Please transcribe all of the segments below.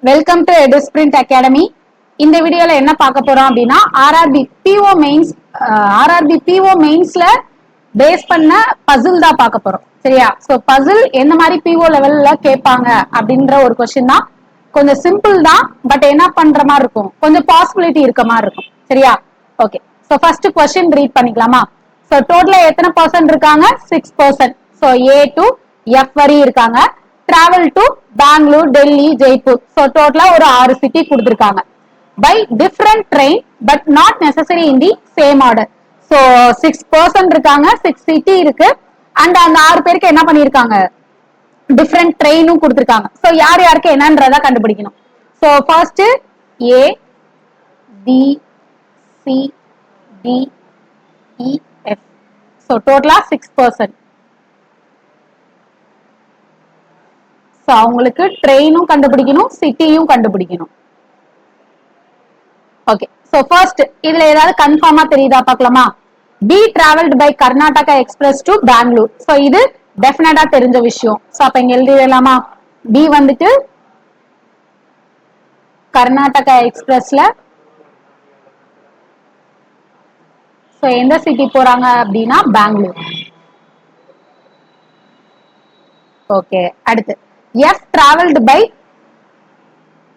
Welcome to எடுஸ்பிரிண்ட் academy. இந்த வீடியோல என்ன பார்க்க போறோம் அப்படின்னா ஆர்ஆர்பி பிஓ மெயின்ஸ்ல பேஸ் பண்ண பசில் தான் பார்க்க போறோம். சரியா? சோ பசில் எந்த மாதிரி பிஓ லெவல்ல கேட்பாங்க அப்படின்ற ஒரு கொஸ்டின் தான். கொஞ்சம் சிம்பிள் தான், பட் என்ன பண்ற மாதிரி இருக்கும், கொஞ்சம் பாசிபிலிட்டி இருக்க மாதிரி இருக்கும். சரியா? Okay. So first question read பண்ணிக்கலாமா? சோ டோட்டலா எத்தனை பர்சன்ட் இருக்காங்க? 6%. சோ ஏ டு எஃப் வரை இருக்காங்க. Travel to Bangalore, Delhi, Jaipur. So டோட்டலா ஒரு 6 சிட்டி கொடுத்திருக்காங்க. By different train but not necessary in the same order. So 6% இருக்காங்க, 6 சிட்டி இருக்கு. அண்ட் அந்த 6 பேருக்கு என்ன பண்ணிருக்காங்க, டிஃபரண்ட் ட்ரெயினும் கொடுத்திருக்காங்க. சோ யார் யாருக்கு என்னன்றத கண்டுபிடிக்கணும். So first A B C D E F. So டோட்டலா 6%. சோ அவங்களுக்கு ட்ரெயினும் கண்டுபிடிக்கணும், சிட்டியும் கண்டுபிடிக்கணும். ஓகே. சோ ஃபர்ஸ்ட் இதுல ஏதாவது கன்ஃபார்மா தெரியுதா பார்க்கலாமா? B travelled by Karnataka express to Bangalore. So இது டெஃபினட்டா தெரிஞ்ச விஷயம். சோ அப்ப இங்க எழுதிடலாமா? பி வந்துட்டு கர்நாடகா எக்ஸ்பிரஸ்ல சோ எந்த சிட்டி போறாங்க அப்படின்னா பெங்களூர். ஓகே. அடுத்து F travelled by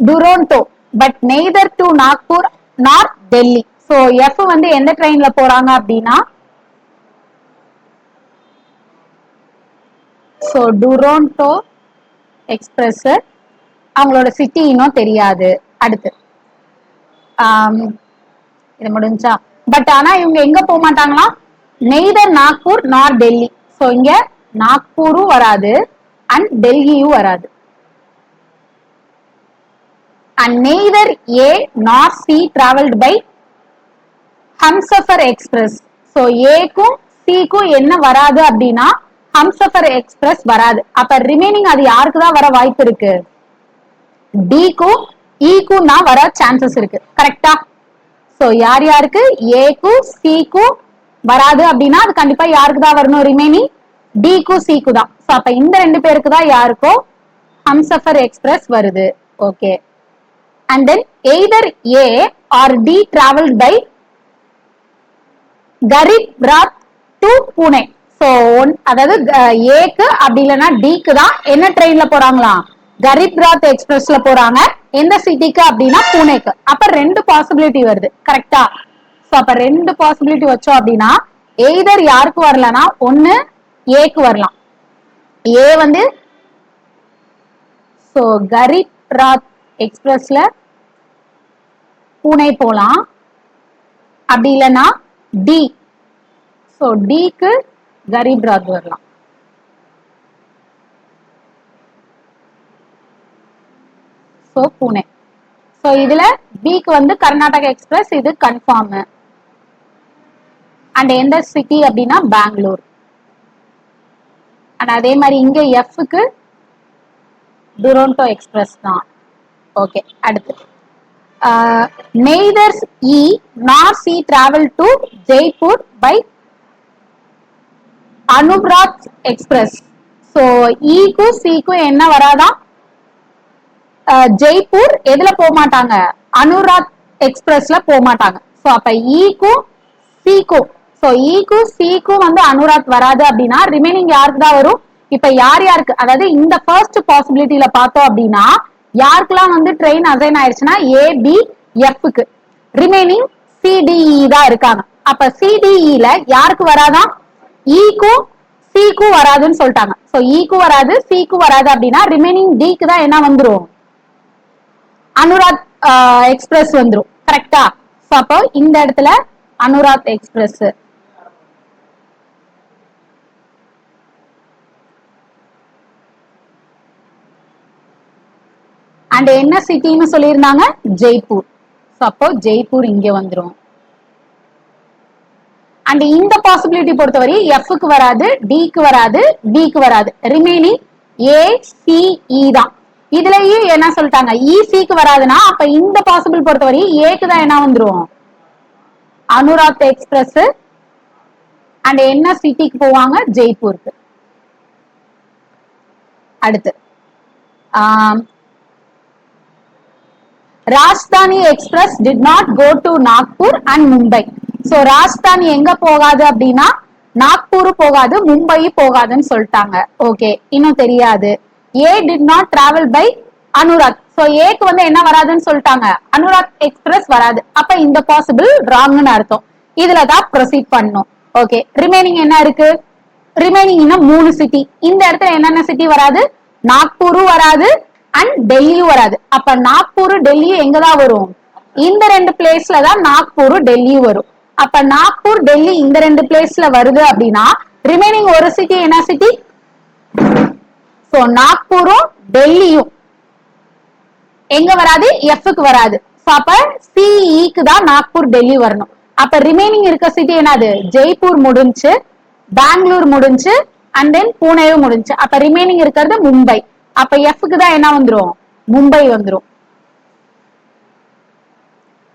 Duronto but neither to Nagpur nor Delhi. So F வந்து எந்த ட்ரெயின்ல போறாங்க அப்படின்னா சோ டுரோண்டோ எக்ஸ்பிரஸ். அவங்களோட சிட்டி இன்னும் தெரியாது. அடுத்து இது முடிஞ்சா, பட் ஆனா இவங்க எங்க போக மாட்டாங்களா, neither Nagpur nor Delhi. So இங்க நாக்பூரும் வராது அண்ட் டெல்லியும் வராது. And neither A nor C traveled by Humsafar Express. So A க்கும் C க்கும் என்ன வராது அப்படின்னா ஹம்சஃபர் எக்ஸ்பிரஸ் வராது. அப்ப ரிமைனிங் அது யாருக்கு தான் வர வாய்ப்பு இருக்கு? D க்கும் E க்கும் தான் வர சான்சஸ் இருக்கு. கரெக்டா? சோ யார் யாருக்கு? A க்கும் C க்கும் வராது அப்படின்னா அது கண்டிப்பா யாருக்கு தான் வரணும்? ரிமைனிங் D க்கும் C க்கும் தான். சோ அப்ப இந்த ரெண்டு பேருக்கு தான் யாருக்கோ ஹம்சஃபர் எக்ஸ்பிரஸ் வருது. Okay. And then either A or D traveled by Garib Rath to Pune. So அதாவது ஏக்கு அப்படி இல்லைன்னா டிக்கு தான் என்ன ட்ரெயின்ல போறாங்களா, கரீப் ராத் எக்ஸ்பிரஸ்ல போறாங்க. எந்த சிட்டிக்கு அப்படின்னா பூனேக்கு. அப்ப 2 பாசிபிலிட்டி வருது. கரெக்டா? சோ அப்ப 2 பாசிபிலிட்டி வச்சோம் அப்படின்னா எய்தர் யாருக்கு வரலன்னா ஒன்னு ஏக்கு வரலாம். ஏ வந்து சோ கரீப் ராத் எக்ஸ்பிரஸ்ல பூனே போலாம். அப்படி இல்லைன்னா டி, சோ டிக்கு கரீப் ராத் வரலாம். சோ பூனே. சோ இதுல பிக்கு வந்து கர்நாடகா எக்ஸ்பிரஸ், இது கன்ஃபார்ம். அண்ட் எந்த சிட்டி அப்படின்னா பெங்களூர். அண்ட் அதே மாதிரி இங்க எஃப்க்கு டுரோண்டோ எக்ஸ்பிரஸ் தான். ஓகே. அடுத்து neither E nor C travel to Jaipur by Anuvrat Express. So E க்கு C க்கு என்ன வராதான்? ஜெய்ப்பூர் எதுல போக மாட்டாங்க? அனுராத் எக்ஸ்பிரஸ்ல போக மாட்டாங்க. சோ அப்ப E க்கும் C க்கும், சோ E க்கும் C க்கும் வந்து அனுராத் வராது அப்படின்னா ரிமைனிங் யாருக்கு தான் வரும்? இப்ப யார் யாருக்கு, அதாவது இந்த ஃபர்ஸ்ட் பாசிபிலிட்டியில பார்த்தோம் அப்படின்னா யாருக்கெல்லாம் வந்து ட்ரெயின் அசைன் ஆயிடுச்சுன்னா ஏ பி எஃப்க்கு, ரிமைனிங் சிடிஇ தான் இருக்காங்க. அப்ப சிடிஇல யாருக்கு வராதான்? ஈக்கும் சிக்கும் வராதுன்னு சொல்லிட்டாங்க. சோ ஈக்கும் வராது, சிக்கும் வராது அப்படின்னா ரிமைனிங் டிக்கு தான் என்ன வந்துரும்? அனுராத் எக்ஸ்பிரஸ் வந்துரும். கரெக்டா? சோ அப்போ இந்த இடத்துல அனுராத் எக்ஸ்பிரஸ். அண்ட் என்ன சிட்டின்னு சொல்லியிருந்தாங்க? ஜெய்ப்பூர். அப்போ ஜெய்ப்பூர் இங்க வந்துரும். அண்ட் இந்த பாசிபிலிட்டி பொறுத்தவரை எஃப்க்கு வராது, டிக்கு வராது, பிக்கு வராது. ரிமைனிங் ஏ சி இ தான். இதுலயே என்ன சொல்லிட்டாங்க? இசிக்கு வராதுன்னா அப்ப இந்த பாசிபிள் பொறுத்தவரை ஏக்கு தான் என்ன வந்துரும்? அனுராத் எக்ஸ்பிரஸ். அண்ட் என்ன சிட்டிக்கு போவாங்க? ஜெய்ப்பூருக்கு. அடுத்து Rajdhani express did not go to Nagpur and Mumbai. So Rajdhani எங்க போகாது அப்படின்னா நாக்பூர் போகாது, மும்பை போகாதுன்னு சொல்லிட்டாங்க. ஓகே, இன்னும் தெரியாது. ஏ did not travel by Anurag. So ஏக்கு வந்து என்ன வராதுன்னு சொல்லிட்டாங்க, அனுராக் எக்ஸ்பிரஸ் வராது. அப்ப இந்த பாசிபிள் ராங்னு அர்த்தம். இதுலதான் ப்ரொசீட் பண்ணும். ஓகே, ரிமைனிங் என்ன இருக்கு? ரிமைனிங் இன்னும் 3 சிட்டி. இந்த இடத்துல என்னென்ன சிட்டி வராது? நாக்பூரும் வராது அண்ட் டெல்லியும் வராது. அப்ப நாக்பூர் டெல்லியும் எங்கதான் வரும்? இந்த 2 பிளேஸ்ல தான் நாக்பூர் டெல்லியும் வரும். அப்ப நாக்பூர் டெல்லி இந்த 2 பிளேஸ்ல வருது அப்படின்னா ரிமைனிங் ஒரு சிட்டி என்ன சிட்டி? சோ நாக்பூரும் டெல்லியும் எங்க வராது? எஃப்க்கு வராது. அப்ப சிஇக்கு தான் நாக்பூர் டெல்லி வரணும். அப்ப ரிமைனிங் இருக்க சிட்டி என்னது? ஜெய்ப்பூர் முடிஞ்சு, பெங்களூர் முடிஞ்சு அண்ட் தென் பூனேவும் முடிஞ்சு. அப்ப ரிமைனிங் இருக்கிறது மும்பை. அப்ப எஃப்க்கு தான் என்ன வந்துரும்? மும்பை வந்துரும்.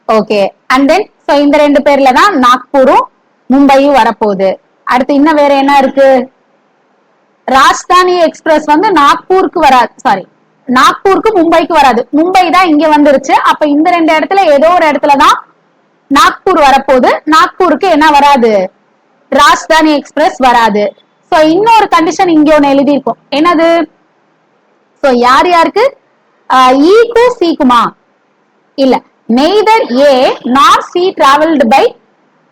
ஓகே, அண்ட் தென் சோ இந்த 2 பேர்ல தான் நாக்பூரும் மும்பையும் வரப்போகுது. அடுத்து இன்னும் வேற என்ன இருக்கு? ராஜ்தானி எக்ஸ்பிரஸ் வந்து நாக்பூருக்கு வராது, சாரி நாக்பூருக்கு மும்பைக்கு வராது. மும்பை தான் இங்க வந்துருச்சு. அப்ப இந்த 2 இடத்துல ஏதோ ஒரு இடத்துலதான் நாக்பூர் வரப்போகுது. நாக்பூருக்கு என்ன வராது? ராஜ்தானி எக்ஸ்பிரஸ் வராது. சோ இன்னொரு கண்டிஷன் இங்க ஒண்ணு எழுதி இருக்கும். என்னது? சோ யார் யாருக்கு? ஈக்கு சிக்குமா? இல்ல, neither A nor C travelled by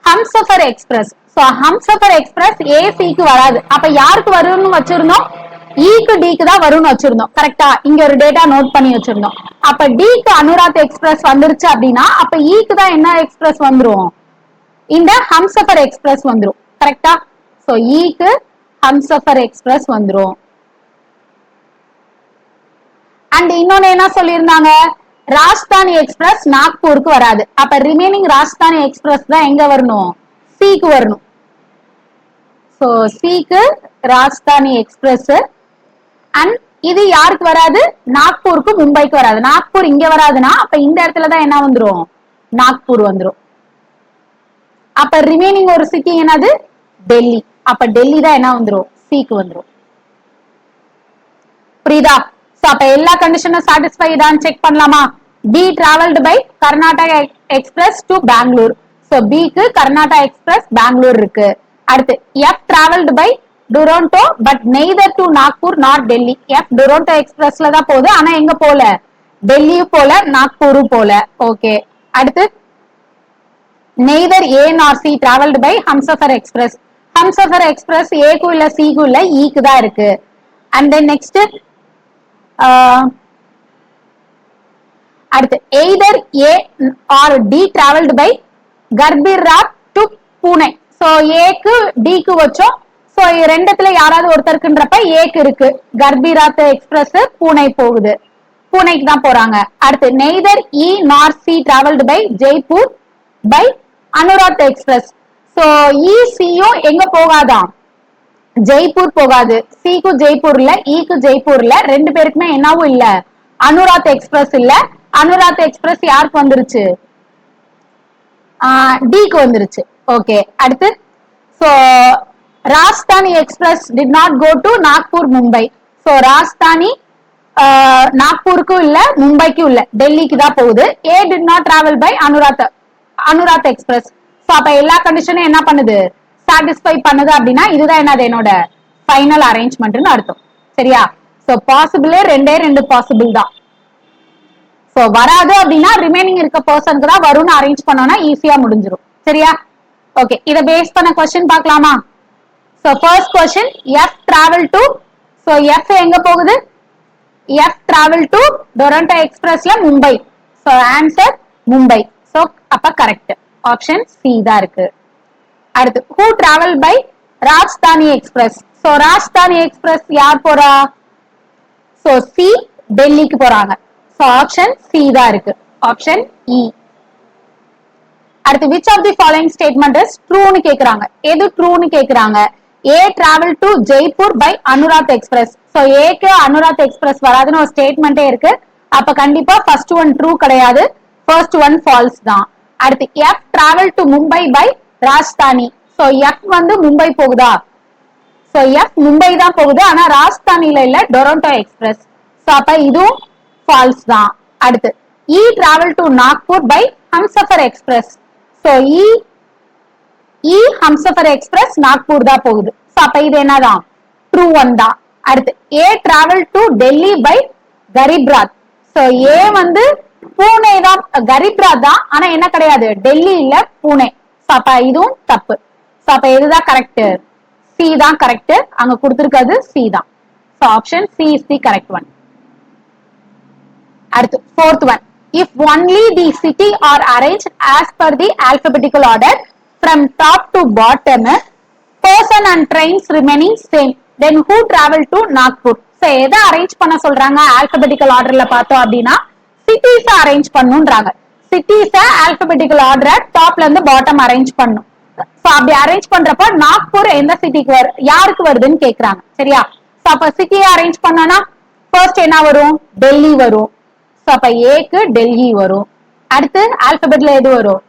Humsafar express. So Humsafar express A சிக்கு வராது. அப்ப யாருக்கு வரும்னு வச்சிருந்தோம்? ஈக்கு டிக்கு தான் வரும்னு வச்சிருந்தோம். கரெக்டா? இங்க ஒரு டேட்டா நோட் பண்ணி வச்சிருந்தோம். அப்ப டிக்கு அனுராத் எக்ஸ்பிரஸ் வந்துருச்சு அப்படின்னா அப்ப ஈக்கு தான் என்ன எக்ஸ்பிரஸ் வந்துரும்? இந்த ஹம்சஃபர் எக்ஸ்பிரஸ் வந்துரும். கரெக்டா? சோ ஈக்கு ஹம்சஃபர் எக்ஸ்பிரஸ் வந்துரும். அண்ட் இன்னொன்னு என்ன சொல்லியிருந்தாங்க? ராஜ்தானி எக்ஸ்பிரஸ் நாக்பூருக்கு வராது. அப்ப ரிமைனிங் ராஜ்தானி எக்ஸ்பிரஸ் தான் எங்க வரணும்? சிக்கு வரணும். சோ சிக்கு ராஜ்தானி எக்ஸ்பிரஸ். அண்ட் இது யாருக்கு வராது? நாக்பூருக்கு மும்பைக்கு வராது. நாக்பூர் இங்க வராதுன்னா அப்ப இந்த இடத்துல தான் என்ன வந்துரும்? நாக்பூர் வந்துரும். அப்ப ரிமைனிங் ஒரு சிட்டி என்னது? டெல்லி. அப்ப டெல்லி தான் என்ன வந்துரும்? சிக்கு வந்துரும். புரியுதா? அப்ப எல்லா கண்டிஷனும் சாட்டிஸ்ஃபைடான்னு செக் பண்ணலாமா? B travelled by Karnataka express to Bangalore. So பிக்கு கர்நாடகா எக்ஸ்பிரஸ் பெங்களூர் இருக்கு. அடுத்து F travelled by Duronto but neither to Nagpur not Delhi. F Duronto எக்ஸ்பிரஸ்ல தான் போகுது, ஆனா எங்க போல? டெல்லியும் போல நாக்பூரும் போல. ஓகே, அடுத்து neither A nor C travelled by Humsafar express. Humsafar express ஏக்கும் இல்ல சிக்கும் இல்ல, ஈக்கு தான் இருக்கு. அண்ட் தென் நெக்ஸ்ட் அடுத்து either A or D travelled by Garib Rath to Pune. So ஏக்கு டிக்கு வச்சோம். சோ ரெண்டுத்துல யாராவது ஒருத்தருக்குன்றப்ப ஏக்கு இருக்கு. கர்பிராத் எக்ஸ்பிரஸ் பூனே போகுது, பூனேக்கு தான் போறாங்க. அடுத்து neither E nor C travelled by Jaipur by Anurath express. So E சியும் எங்க போகாதான்? ஜெய்ப்பூர் போகாது. சிக்கு ஜெய்ப்பூர் இல்ல, ஈக்கு ஜெய்ப்பூர் இல்ல. 2 பேருக்குமே என்னவும் இல்ல, அனுராத் எக்ஸ்பிரஸ் இல்ல. அனுராத் எக்ஸ்பிரஸ் யாருக்கு வந்துருச்சு? டிக்கு வந்துருச்சு. ஓகே, அடுத்து so Rajdhani express did not go to Nagpur Mumbai. So Rajdhani நாக்பூருக்கும் இல்ல, மும்பைக்கும் இல்ல, டெல்லிக்கு தான் போகுது. A did not travel by Anurath express. So அப்ப எல்லா கண்டிஷனும் என்ன பண்ணுது? சாட்டிஸ்ஃபை பண்ணுது. அப்படின்னா இதுதான் என்னது? என்னோட ஃபைனல் அரேஞ்ச்மெண்ட்னு அர்த்தம். சரியா? சோ பாசிபிள் 2 பாசிபிள் தான். சோ வராது அப்படின்னா ரிமைனிங் இருக்க பர்சனுக்கு தான் வரும்னு அரேஞ்ச் பண்ணோம்னா ஈஸியா முடிஞ்சிடும். சரியா? ஓகே, இத பேஸ் பண்ண क्वेश्चन பார்க்கலாமா? So first question F travel to. So F எங்க போகுது? F travel to டொரண்டோ எக்ஸ்பிரஸ்ல Mumbai. So answer Mumbai. So அப்ப கரெக்ட் ஆப்ஷன் சி தான் இருக்கு. அடுத்து who travel by Rajdhani express. So Rajdhani express யார் போறா? சோ சி டெல்லிக்கு போறாங்க. சோ ஆப்ஷன் சி தான் இருக்கு, ஆப்ஷன் இ. அடுத்து which of the following statement is true னு கேக்குறாங்க. எது true னு கேக்குறாங்க? A travel to Jaipur by Anurath express. So ஏக்கு அனுராத் எக்ஸ்பிரஸ் வராதுன்னு ஒரு ஸ்டேட்மெண்டே இருக்கு. அப்ப கண்டிப்பா ஃபர்ஸ்ட் ஒன் ட்ரூ கிடையாது, ஃபர்ஸ்ட் ஒன் ஃபால்ஸ் தான். அடுத்து F travel to Mumbai by Rajdhani. So F வந்து மும்பை போகுதா? சோ F மும்பை தான் போகுது, ஆனா ராஜ்தானில இல்ல, டொரண்டோ எக்ஸ்பிரஸ். சோ அப்ப இதுவும் ஃபால்ஸ் தான். அடுத்து E travel to Nagpur by Humsafar Express. So E Humsafar Express Nagpur தான் போகுது. So அப்ப இது என்னதான் ட்ரூ ஒன் தான். அடுத்து A travel to Delhi by Garib Rath. So A வந்து பூனே தான், கரீப் ராத் தான், ஆனா என்ன கிடையாது டெல்லி இல்ல பூனே. So அப்ப இதுவும் தப்பு. So அப்ப இதுதான் கரெக்ட், சி தான் கரெக்ட், அங்க கொடுத்திருக்கிறது சி தான். So option C is the correct one. அடுத்து fourth one, if only the city are arranged as per the alphabetical order from top to bottom, person and trains remaining same, then who travel to Nagpur? So எதை arrange பண்ண சொல்றாங்க alphabetical ஆர்டர்ல பார்த்தோம் அப்படின்னா cities arrange பண்ணுன்றாங்க. சிட்டிஸ alphabetical order டாப்ல இருந்து bottom arrange பண்ணும். So அப்படி அரேஞ்ச் பண்றப்ப நாக்பூர் எந்த சிட்டிக்கு யாருக்கு வருதுன்னு கேக்குறாங்க. சரியா? சோ அப்ப சிட்டியை அரேஞ்ச் பண்ணனா ஃபர்ஸ்ட் என்ன வரும், டெல்லி வரும். சோ அப்ப ஏக்கு டெல்லி வரும். அடுத்து ஆல்பபெட்ல எது வரும்,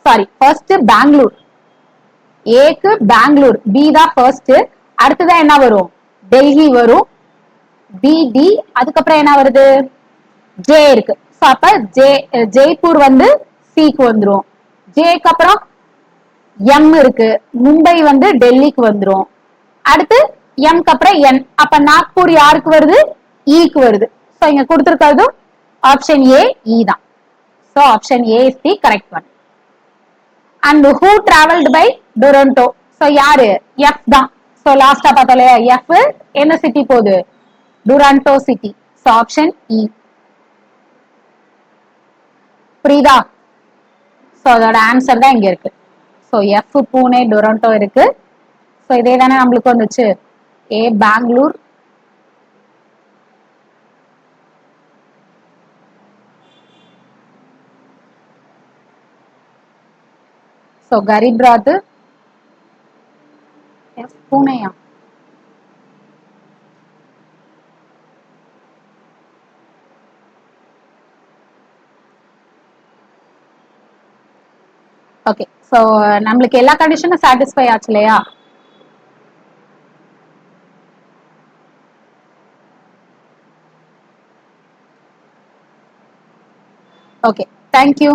சாரி ஃபர்ஸ்ட் பெங்களூர், ஏக்கு பெங்களூர், பி தான் ஃபர்ஸ்ட். அடுத்ததான் என்ன வரும், டெல்லி வரும், பி டி. அதுக்கப்புறம் என்ன வருது, ஜே இருக்கு. சோ அப்ப ஜெய்ப்பூர் வந்து சிக்கு வந்துரும். ஜேக்கு அப்புறம் எம் இருக்கு, மும்பை வந்து டெல்லிக்கு வந்துரும். அடுத்து எம்க்கு அப்புறம் என், அப்ப நாக்பூர் யாருக்கு வருது, ஈக்கு வருது. சோ இங்க கொடுத்திருக்கிறது ஆப்ஷன் ஏ இ தான். So option A is the correct one. And who travelled by Toronto? So யாரு, எஃப் தான். சோ லாஸ்டா பார்த்தோம் இல்லையா, எஃப் என்ன சிட்டி போகுது, Toronto city. So option E. புரியுதா? சோ அதோட ஆன்சர் தான் இங்க இருக்கு. சோ எஃப் பூனே டொரண்டோ இருக்கு. சோ இதே தானே நம்மளுக்கு வந்துச்சு, A Bangalore, so Garib Rath, F பூனேயா, ஓகே. சோ நம்மளுக்கு எல்லா கண்டிஷனும் சாட்டிஸ்ஃபை ஆச்சு இல்லையா? Okay, thank you.